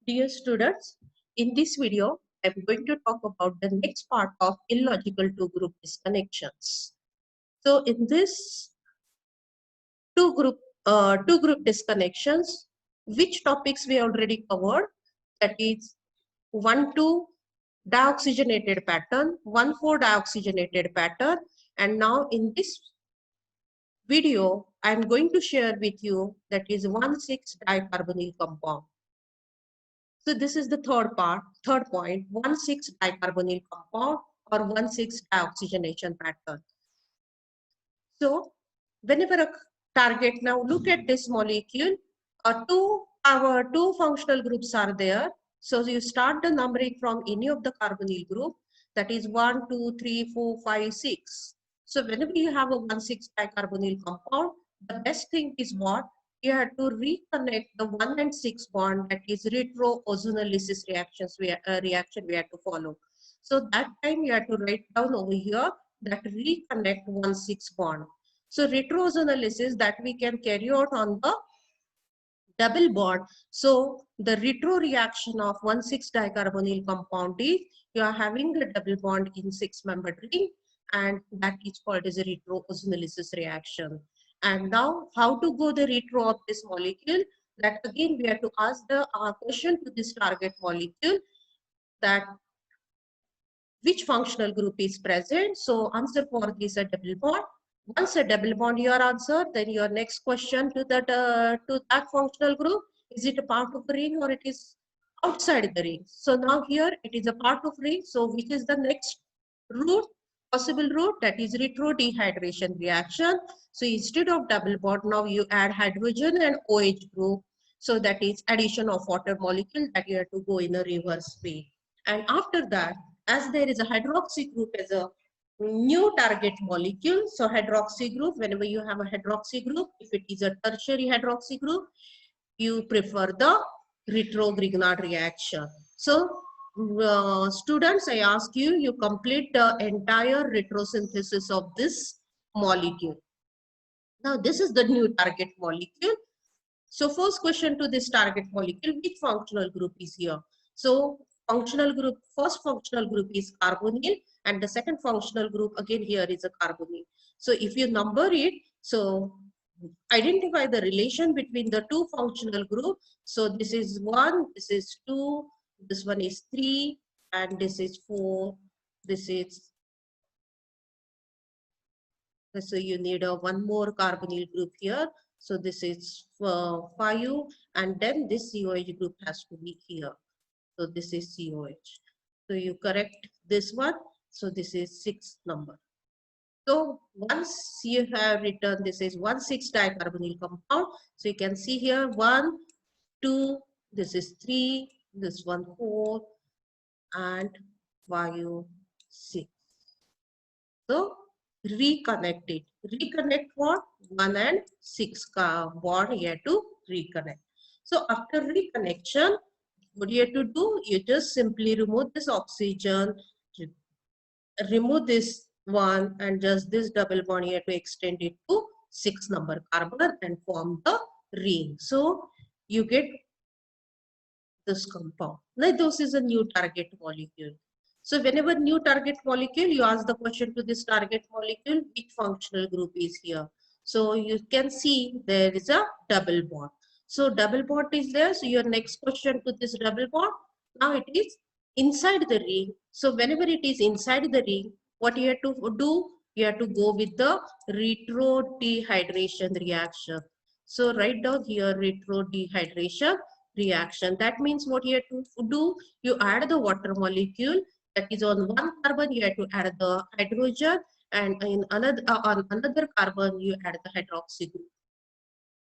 Dear students, in this video, I'm going to talk about the next part of illogical two-group disconnections. So in this two-group disconnections, which topics we already covered? That is 1,2 dioxygenated pattern, 1,4 dioxygenated pattern, and now in this video, I'm going to share with you that is 1,6 dicarbonyl compound. So this is the third point, 1,6 dicarbonyl compound or 1,6 dioxygenation pattern. So whenever a target, now look at this molecule, two functional groups are there. So you start the numbering from any of the carbonyl group, that is 1, 2, 3, 4, 5, 6. So whenever you have a 1,6 dicarbonyl compound, the best thing is what? You have to reconnect the 1 and 6 bond, that is retro-ozonolysis reaction we have to follow. So that time you have to write down over here that reconnect 1,6 bond. So retro-ozonolysis that we can carry out on the double bond. So the retro reaction of 1,6 dicarbonyl compound is you are having the double bond in 6-membered ring, and that is called as a retro-ozonolysis reaction. And now how to go the retro of this molecule? That again we have to ask the question to this target molecule, that which functional group is present. So answer for this a double bond. Once a double bond your answer, then your next question to that functional group, is it a part of the ring or it is outside the ring? So now here it is a part of ring. So which is the next route, possible route? That is retro dehydration reaction. So instead of double bond, now you add hydrogen and OH group. So that is addition of water molecule that you have to go in a reverse way. And after that, as there is a hydroxy group as a new target molecule, so hydroxy group, whenever you have a hydroxy group, if it is a tertiary hydroxy group, you prefer the retro-Grignard reaction. So students, I ask you, you complete the entire retrosynthesis of this molecule. Now this is the new target molecule. So first question to this target molecule, which functional group is here? So functional group, first functional group is carbonyl, and the second functional group again here is a carbonyl. So if you number it, so identify the relation between the two functional group. So this is 1, this is 2, this one is 3, and this is 4, this is, so you need one more carbonyl group here. So this is 5, and then this COH group has to be here. So this is COH. So you correct this one. So this is 6th number. So once you have written, this is 1,6 dicarbonyl compound. So you can see here 1, 2, this is 3, this one 4, and 5, 6. So reconnect it. Reconnect what? 1 and 6 bond here to reconnect. So after reconnection, what you have to do? You just simply remove this oxygen, remove this one, and just this double bond here to extend it to 6 number carbon and form the ring. So you get this compound. Like this is a new target molecule. So whenever new target molecule, you ask the question to this target molecule, which functional group is here. So you can see there is a double bond. So double bond is there. So your next question to this double bond, now it is inside the ring. So whenever it is inside the ring, what you have to do? You have to go with the retro dehydration reaction. So write down here retro dehydration reaction. That means what you have to do, you add the water molecule that is on one carbon, you have to add the hydrogen, and in another on another carbon you add the hydroxy group.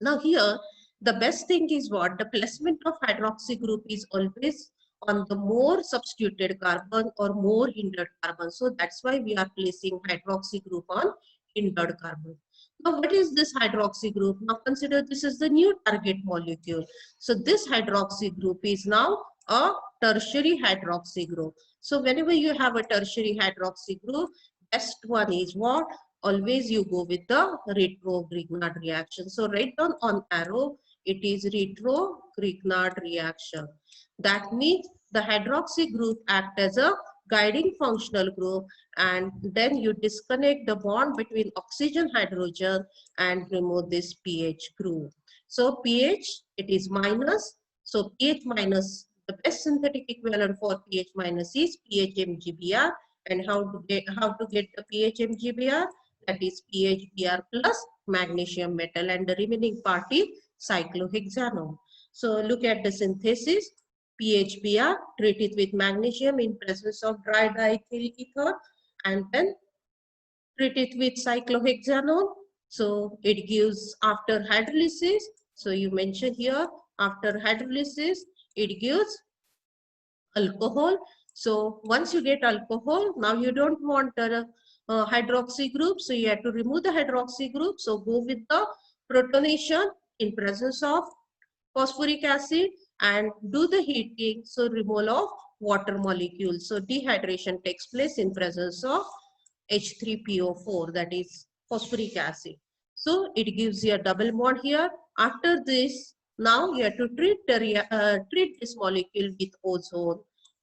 Now here the best thing is what? The placement of hydroxy group is always on the more substituted carbon or more hindered carbon. So that's why we are placing hydroxy group on hindered carbon. Now what is this hydroxy group? Now consider this is the new target molecule. So this hydroxy group is now a tertiary hydroxy group. So whenever you have a tertiary hydroxy group, best one is what? Always you go with the retro-Grignard reaction. So write down on arrow It is retro-Grignard reaction. That means the hydroxy group act as a guiding functional group, and then you disconnect the bond between oxygen hydrogen and remove this pH group. So pH, it is minus. So pH minus, the best synthetic equivalent for pH minus is pH MgBr. And how to get the pH MgBr? That is pH Br plus magnesium metal, and the remaining part is cyclohexanone. So look at the synthesis. pH Br treated with magnesium in presence of dry diethyl ether, and then treat it with cyclohexanone. So it gives after hydrolysis. So you mentioned here after hydrolysis, it gives alcohol. So once you get alcohol, now you don't want a hydroxy group. So you have to remove the hydroxy group. So go with the protonation in presence of phosphoric acid and do the heating. So removal of water molecules. So dehydration takes place in presence of H3PO4, that is phosphoric acid. So it gives you a double bond here. After this, now you have to treat this molecule with ozone,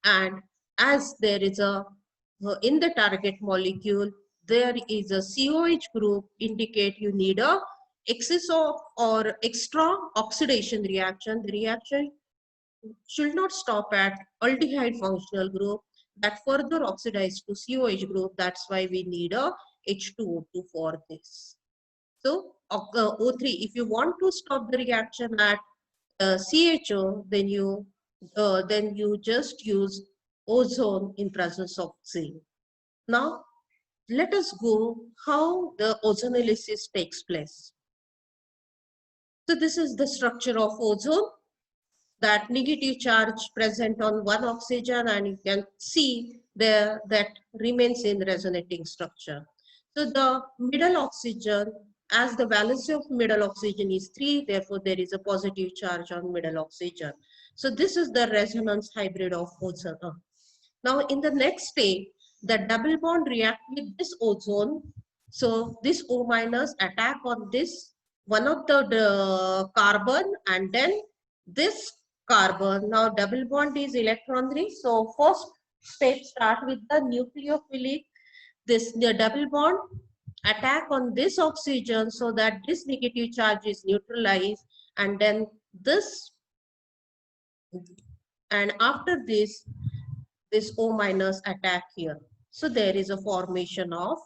and as there is a in the target molecule there is a COH group, indicate you need a excess of or extra oxidation reaction. The reaction should not stop at aldehyde functional group that further oxidized to COH group. That's why we need a H2O2 for this. So O3, if you want to stop the reaction at CHO, then you just use ozone in presence of zinc. Now let us go how the ozonolysis takes place. So this is the structure of ozone. That negative charge present on one oxygen, and you can see there that remains in resonating structure. So the middle oxygen, as the valency of middle oxygen is 3, therefore there is a positive charge on middle oxygen. So this is the resonance hybrid of ozone. Now in the next stage, the double bond react with this ozone. So this O minus attack on this one of the carbon, and then this carbon. Now double bond is electron rich. So first step start with the nucleophilic. The double bond attack on this oxygen so that this negative charge is neutralized, and then this, and after this O minus attack here. So there is a formation of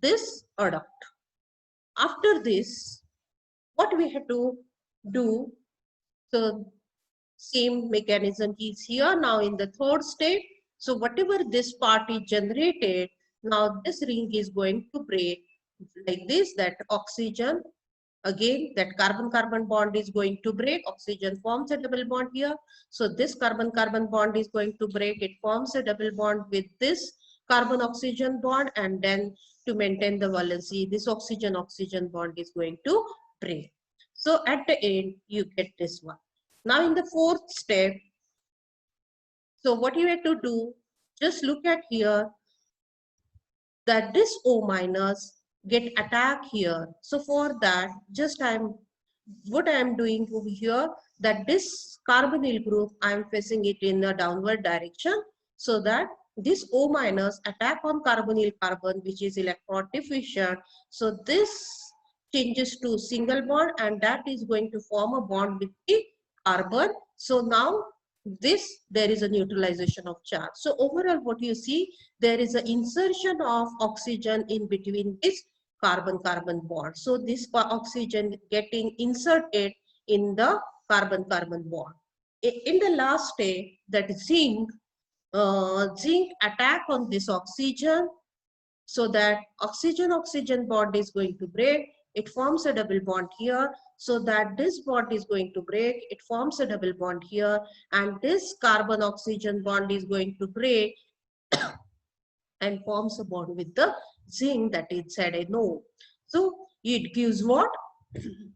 this adduct. After this, what we have to do? So same mechanism is here now in the third step. So whatever this part is generated, now this ring is going to break like this, that oxygen, again that carbon-carbon bond is going to break, oxygen forms a double bond here. So this carbon-carbon bond is going to break, it forms a double bond with this carbon-oxygen bond, and then to maintain the valency, this oxygen-oxygen bond is going to break. So at the end, you get this one. Now in the fourth step, so what you have to do, just look at here that this O minus get attack here. So for that, just what I am doing over here, that this carbonyl group, I am facing it in the downward direction, so that this O minus attack on carbonyl carbon, which is electron deficient. So this changes to single bond, and that is going to form a bond with the carbon. So now there is a neutralization of charge. So overall what you see, there is an insertion of oxygen in between this carbon-carbon bond. So this oxygen getting inserted in the carbon-carbon bond. In the last step, that zinc attack on this oxygen, so that oxygen-oxygen bond is going to break. It forms a double bond here, so that this bond is going to break. It forms a double bond here, and this carbon-oxygen bond is going to break and forms a bond with the zinc, that is said a no. So it gives what?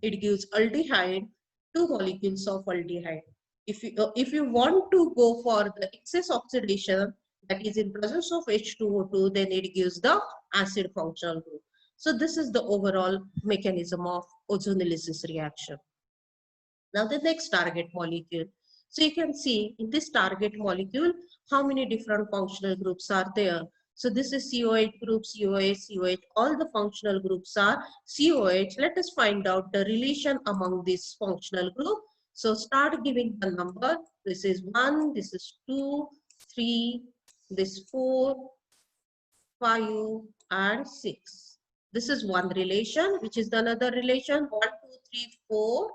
It gives aldehyde, 2 molecules of aldehyde. If you want to go for the excess oxidation, that is in presence of H2O2, then it gives the acid functional group. So this is the overall mechanism of ozonolysis reaction. Now the next target molecule. So you can see in this target molecule, how many different functional groups are there. So this is COH group, COH, COH, all the functional groups are COH. Let us find out the relation among this functional group. So start giving the number. This is 1, this is 2, 3, this 4, 5, and 6. This is one relation, which is the another relation, 1, 2, 3, 4.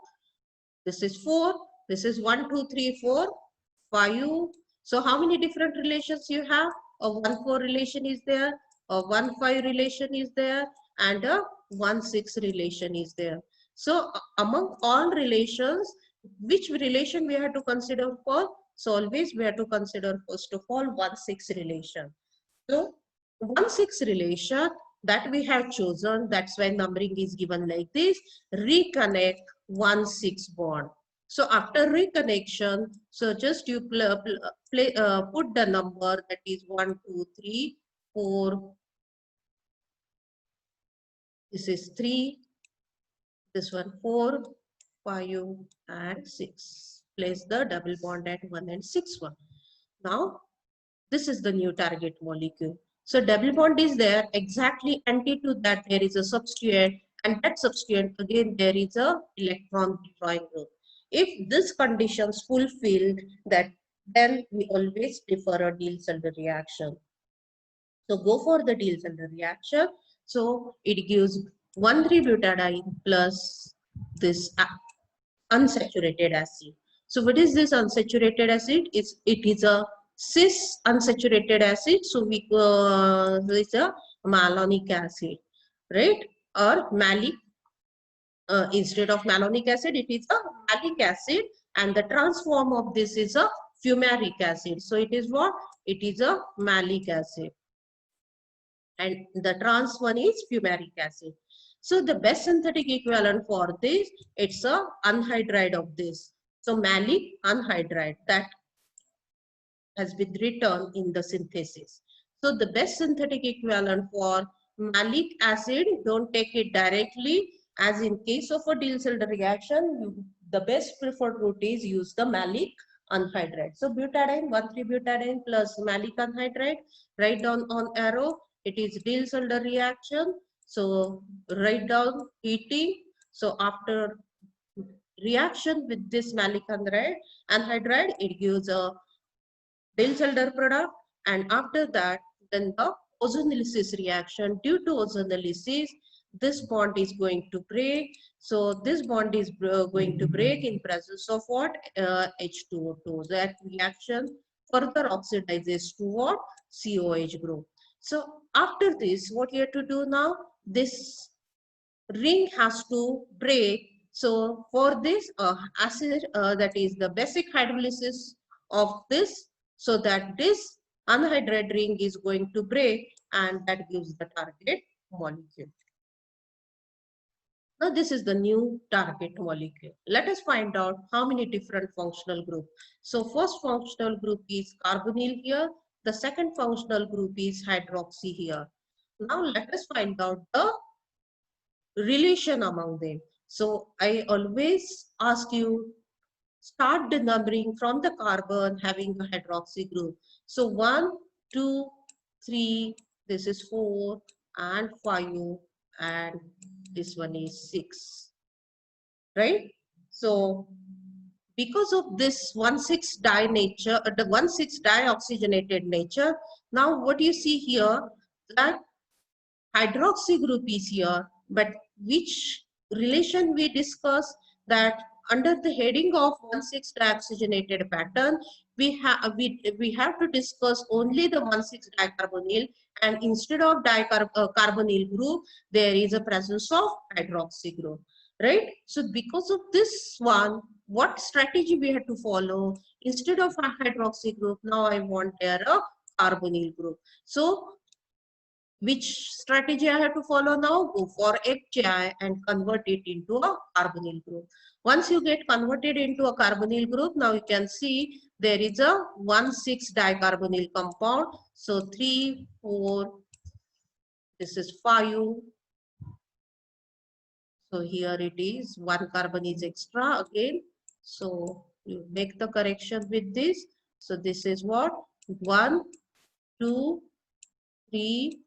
This is 4. This is 1, 2, 3, 4, 5. So how many different relations you have? A 1, 4 relation is there, a 1, 5 relation is there, and a 1, 6 relation is there. So among all relations, which relation we have to consider for? So always we have to consider first of all 1, 6 relation. So 1, 6 relation that we have chosen, that's why numbering is given like this. Reconnect 1, 6 bond. So after reconnection, so just you put the number, that is 1, 2, 3, 4. This is 3. This one 4, 5, and 6. Place the double bond at 1 and 6 1. Now this is the new target molecule. So double bond is there, exactly anti to that there is a substituent, and that substituent again there is a electron withdrawing group. If this conditions fulfilled, that then we always prefer a Diels-Alder reaction. So go for the Diels-Alder reaction. So it gives 1,3-butadiene plus this unsaturated acid. So what is this unsaturated acid? It is a cis unsaturated acid. So it's a malonic acid, right? Or malic. Instead of malonic acid, it is a malic acid, and the trans form of this is a fumaric acid. So it is what? It is a malic acid, and the trans one is fumaric acid. So the best synthetic equivalent for this, it's a anhydride of this. So malic anhydride, that has been written in the synthesis. So the best synthetic equivalent for malic acid, don't take it directly. As in case of a Diels-Alder reaction, the best preferred route is use the malic anhydride. So butadiene, 1,3-butadiene plus malic anhydride, write down on arrow. It is Diels-Alder reaction. So write down heating. So after reaction with this malic anhydride, it gives a Diels-Alder product, and after that, then the ozonolysis reaction. Due to ozonolysis, this bond is going to break. So this bond is going to break in presence of what? H2O2. That reaction further oxidizes to what? COH group. So after this, what you have to do now? This ring has to break. So for this acid, that is the basic hydrolysis of this, so that this anhydride ring is going to break, and that gives the target molecule. Now this is the new target molecule. Let us find out how many different functional groups. So first functional group is carbonyl here. The second functional group is hydroxy here. Now let us find out the relation among them. So I always ask you, start the numbering from the carbon having a hydroxy group. So 1, 2, 3, this is 4 and 5, and this one is 6, right? So because of this 1,6-di nature, the 1,6-dioxygenated nature, now what you see here, that hydroxy group is here, but which relation we discuss, that under the heading of 1,6-dioxygenated pattern, we have to discuss only the 1,6-dicarbonyl, and instead of carbonyl group, there is a presence of hydroxy group, right? So because of this one, what strategy we have to follow? Instead of a hydroxy group, now I want there a carbonyl group. So which strategy I have to follow now? Go for HCl and convert it into a carbonyl group. Once you get converted into a carbonyl group, now you can see there is a 1,6-dicarbonyl compound. So 3, 4, this is 5. So here it is, 1 carbon is extra again. So you make the correction with this. So this is what? 1, 2, 3,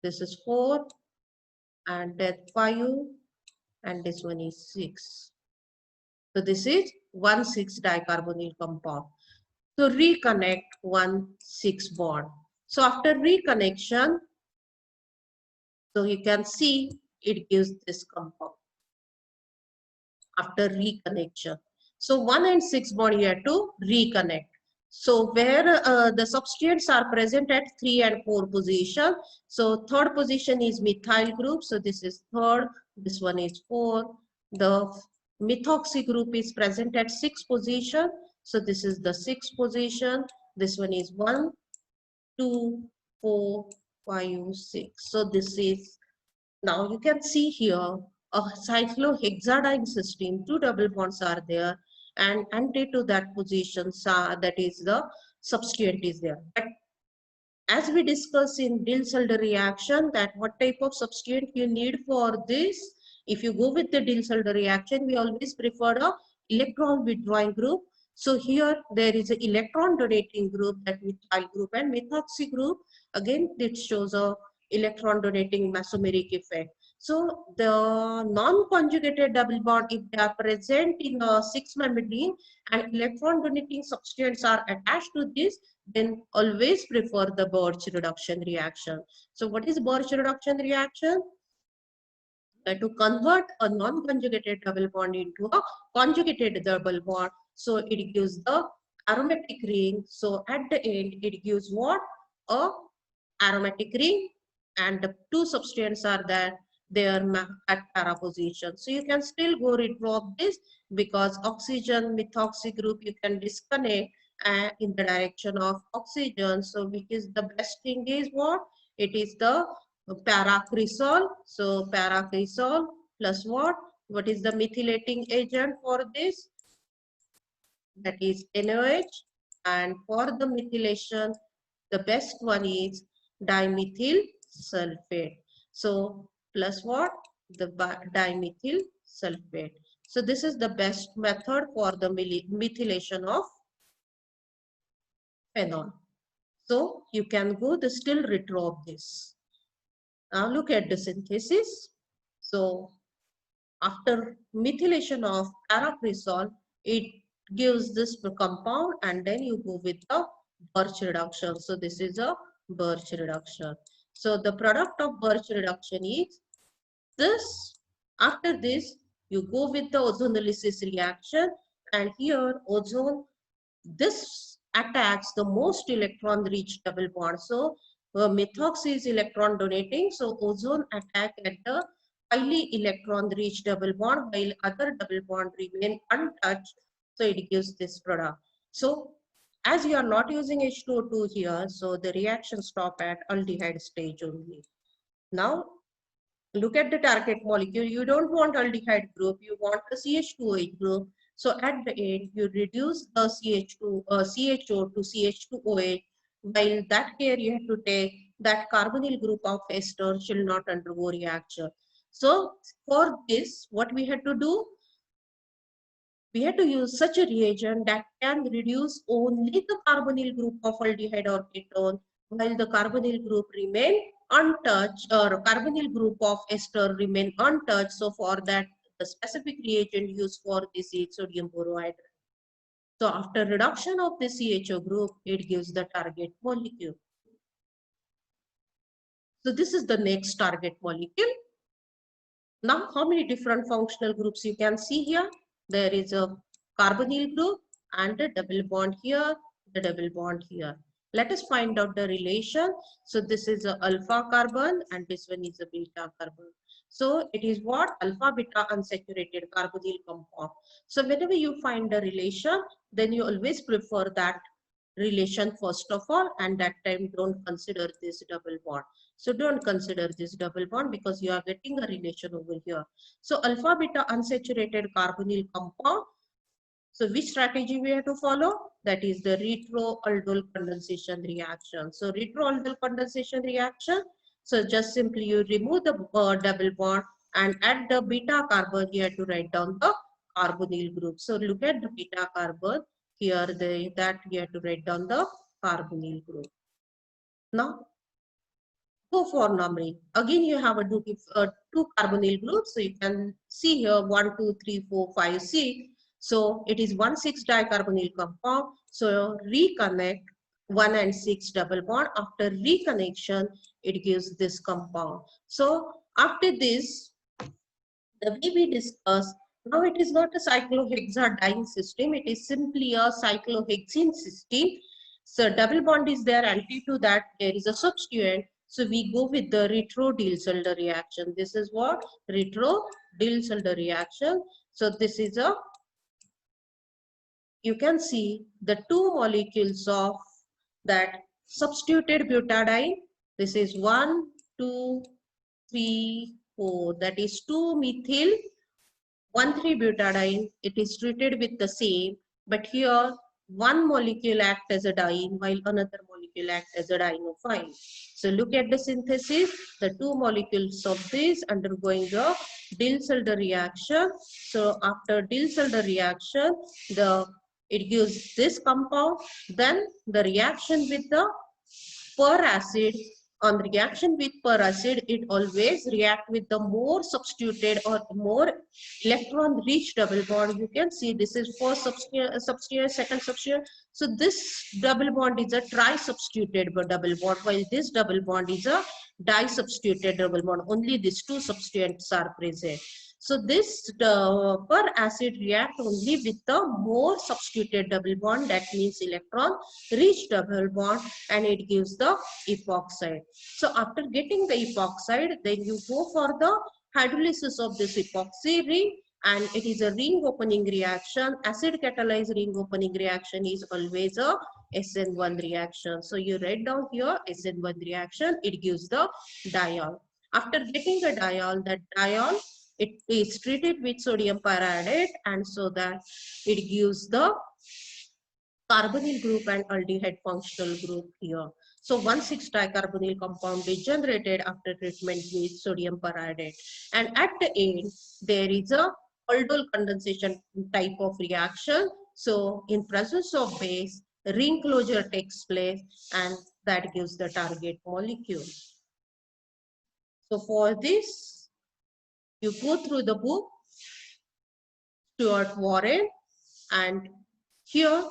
this is 4, and then 5, and this one is 6. So this is 1,6-dicarbonyl compound. So reconnect 1,6 bond. So after reconnection, so you can see it gives this compound after reconnection. So 1 and 6 bond you have to reconnect. So where the substituents are present at 3 and 4 position. So third position is methyl group. So this is third, this one is 4. The methoxy group is present at 6 position. So this is the 6th position. This one is 1, 2, 4, 5, 6. So this is, now you can see here a cyclohexadiene system, 2 double bonds are there, and anti to that position, that is the substituent is there. But as we discussed in Diels-Alder reaction, that what type of substituent you need for this, if you go with the Diels-Alder reaction, we always prefer a electron withdrawing group. So here there is an electron donating group, that methyl group, and methoxy group. Again, it shows a electron donating mesomeric effect. So the non-conjugated double bond, if they are present in a 6-membrane and electron donating substituents are attached to this, then always prefer the Birch reduction reaction. So what is Birch reduction reaction? To convert a non-conjugated double bond into a conjugated double bond. So it gives the aromatic ring. So at the end, it gives what? A aromatic ring, and the 2 substituents are there. They are at para position. So you can still go redraw this, because oxygen methoxy group you can disconnect in the direction of oxygen. So which is the best thing is what? It is the paracresol. So paracresol plus what? What is the methylating agent for this? That is NaOH. And for the methylation, the best one is dimethyl sulfate. So plus what? The dimethyl sulfate. So this is the best method for the methylation of phenol. So you can go the still retrobe this. Now look at the synthesis. So after methylation of paracresol, it gives this compound, and then you go with the Birch reduction. So this is a Birch reduction. So the product of Birch reduction is this. After this, you go with the ozonolysis reaction, and here ozone, this attacks the most electron rich double bond. So methoxy is electron donating, so ozone attack at the highly electron rich double bond, while other double bond remain untouched. So it gives this product. So as you are not using H2O2 here, so the reaction stop at aldehyde stage only. Now look at the target molecule. You don't want aldehyde group, you want the CH2OH group. So at the end, you reduce the CHO to CH2OH. While that care you have to take, that carbonyl group of ester shall not undergo reaction. So for this, what we had to do, we had to use such a reagent that can reduce only the carbonyl group of aldehyde or ketone, while the carbonyl group remain untouched, or carbonyl group of ester remain untouched. So for that, the specific reagent used for this is sodium borohydride. So after reduction of the CHO group, it gives the target molecule. So this is the next target molecule. Now, how many different functional groups you can see here? There is a carbonyl group and a double bond here, the double bond here. Let us find out the relation. So this is a alpha carbon and this one is a beta carbon. So it is what? Alpha beta unsaturated carbonyl compound. So whenever you find the relation, then you always prefer that relation first of all, and that time don't consider this double bond. So don't consider this double bond because you are getting a relation over here. So alpha beta unsaturated carbonyl compound. So which strategy we have to follow? That is the retro-aldol condensation reaction. So retro-aldol condensation reaction. So just simply you remove the double bond and add the beta carbon. You have to write down the carbonyl group. So look at the beta carbon here, that you have to write down the carbonyl group. Now go for numbering. Again, you have a two carbonyl groups. So you can see here 1, 2, 3, 4, 5, 6. So it is 1,6 dicarbonyl compound. So reconnect 1 and 6 double bond. After reconnection, it gives this compound. So after this, the way we discussed, now it is not a cyclohexadiene system. It is simply a cyclohexene system. So double bond is there, and due to that there is a substituent. So we go with the retro-Diels-Alder reaction. This is what? Retro-Diels-Alder reaction. So this is a, you can see the two molecules of that substituted butadiene. This is 1, 2, 3, 4. That is 2-methyl 1,3-butadiene. It is treated with the same, but here one molecule acts as a diene while another molecule acts as a dienophile. So look at the synthesis. The two molecules of this undergoing a Diels-Alder reaction. So after Diels-Alder reaction, it gives this compound. Then the reaction with the per acid, on reaction with per acid, it always react with the more substituted or more electron rich double bond. You can see this is first substituent, second substituent. So this double bond is a tri-substituted double bond, while this double bond is a di-substituted double bond. Only these two substituents are present. So this per acid react only with the more substituted double bond, that means electron rich double bond, and it gives the epoxide. So after getting the epoxide, then you go for the hydrolysis of this epoxy ring, and it is a ring opening reaction. Acid catalyzed ring opening reaction is always a SN1 reaction. So you write down here SN1 reaction, it gives the diol. After getting the diol, that diol, it is treated with sodium periodate, and so that it gives the carbonyl group and aldehyde functional group here. So 1,6-dicarbonyl compound is generated after treatment with sodium periodate. And at the end, there is a aldol condensation type of reaction. So in presence of base, ring closure takes place, and that gives the target molecule. So for this, you go through the book, Stuart Warren, and here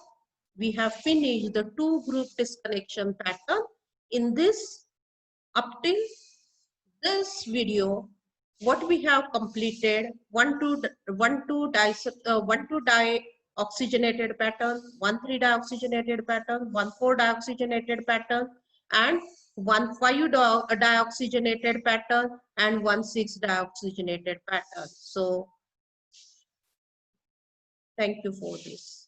we have finished the two group disconnection pattern. In this, up till this video, what we have completed, 1,2 dioxygenated pattern, 1,3 dioxygenated pattern, 1,4 dioxygenated pattern, and 1,5 dioxygenated pattern, and 1,6 dioxygenated pattern. So thank you for this.